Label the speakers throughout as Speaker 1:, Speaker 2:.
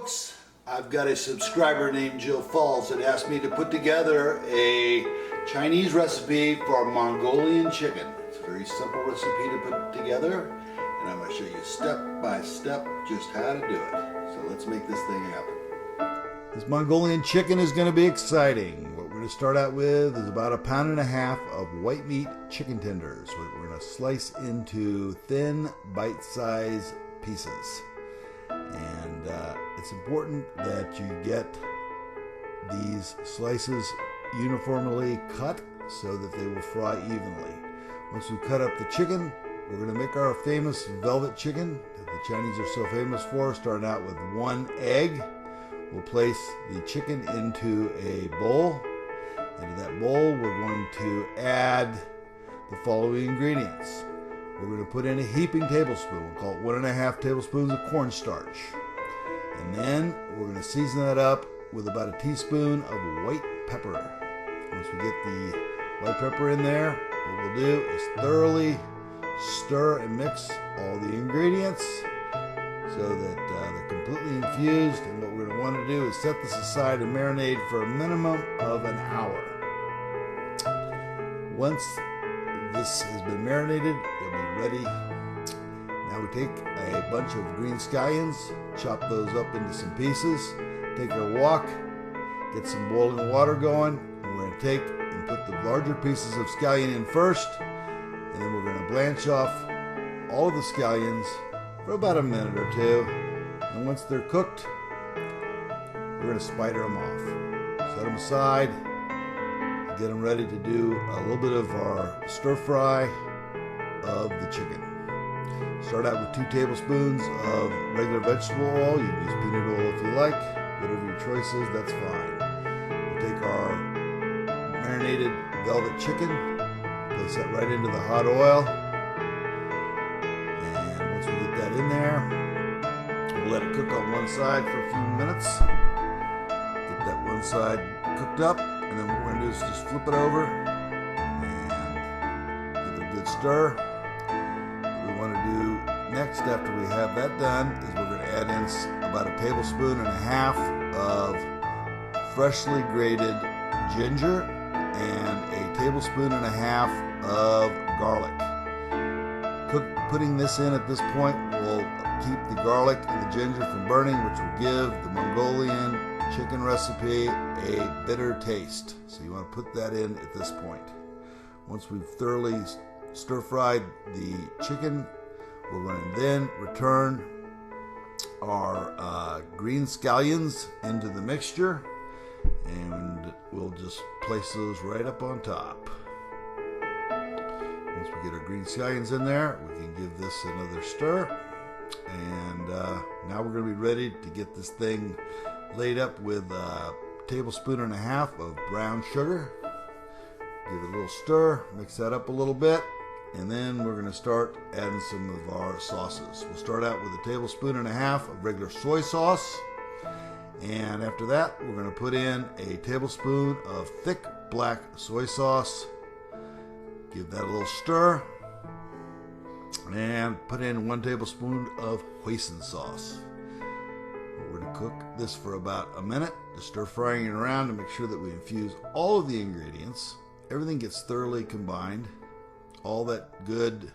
Speaker 1: folks, I've got a subscriber named Jill Falls that asked me to put together a Chinese recipe for Mongolian chicken. It's a very simple recipe to put together, and I'm going to show you step by step just how to do it. So let's make this thing happen. This Mongolian chicken is going to be exciting. What we're going to start out with is about 1.5 pounds of white meat chicken tenders. We're going to slice into thin bite-sized pieces. And it's important that you get these slices uniformly cut so that they will fry evenly. Once we cut up the chicken, we're going to make our famous velvet chicken that the Chinese are so famous for, starting out with 1 egg. We'll place the chicken into a bowl. Into that bowl, we're going to add the following ingredients. We're going to put in a heaping tablespoon. We'll call it 1.5 tablespoons of cornstarch. And then we're going to season that up with about a teaspoon of white pepper. Once we get the white pepper in there, what we'll do is thoroughly stir and mix all the ingredients so that they're completely infused. And what we're going to want to do is set this aside and marinate for a minimum of an hour. Once this has been marinated, it'll be ready. Now we take a bunch of green scallions, chop those up into some pieces, take our wok, get some boiling water going, and we're going to take and put the larger pieces of scallion in first, and then we're going to blanch off all of the scallions for about a minute or two, and once they're cooked, we're going to spider them off. Set them aside. Get them ready to do a little bit of our stir fry of the chicken. Start out with 2 tablespoons of regular vegetable oil. You can use peanut oil if you like. Whatever your choice is, that's fine. We'll take our marinated velvet chicken, place that right into the hot oil. And once we get that in there, we'll let it cook on one side for a few minutes. Get that one side cooked up. And then what we're going to do is just flip it over and give it a good stir. What we want to do next after we have that done is we're going to add in about 1.5 tablespoons of freshly grated ginger and 1.5 tablespoons of garlic. Putting this in at this point will keep the garlic and the ginger from burning, which will give the Mongolian chicken recipe a bitter taste. So you want to put that in at this point. Once we've thoroughly stir fried the chicken, we're going to then return our green scallions into the mixture, and we'll just place those right up on top. Once we get our green scallions in there, we can give this another stir, and now we're going to be ready to get this thing laid up with 1.5 tablespoons of brown sugar. Give it a little stir, mix that up a little bit, and then we're going to start adding some of our sauces. We'll start out with 1.5 tablespoons of regular soy sauce, and after that we're going to put in 1 tablespoon of thick black soy sauce. Give that a little stir, and put in 1 tablespoon of hoisin sauce. We're going to cook this for about a minute, just stir frying it around to make sure that we infuse all of the ingredients. Everything gets thoroughly combined. All that good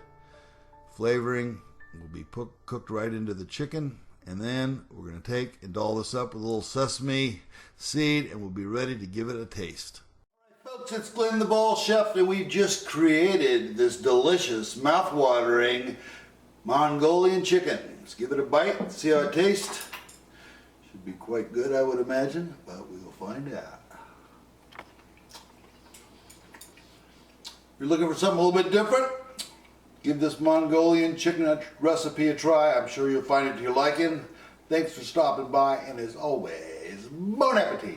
Speaker 1: flavoring will be cooked right into the chicken. And then we're going to take and doll this up with a little sesame seed, and we'll be ready to give it a taste. All right, folks, it's Glenn the Ball Chef, and we've just created this delicious, mouth-watering Mongolian chicken. Let's give it a bite, see how it tastes. Should be quite good, I would imagine, but we will find out. If you're looking for something a little bit different, give this Mongolian chicken recipe a try. I'm sure you'll find it to your liking. Thanks for stopping by, and as always, bon appetit.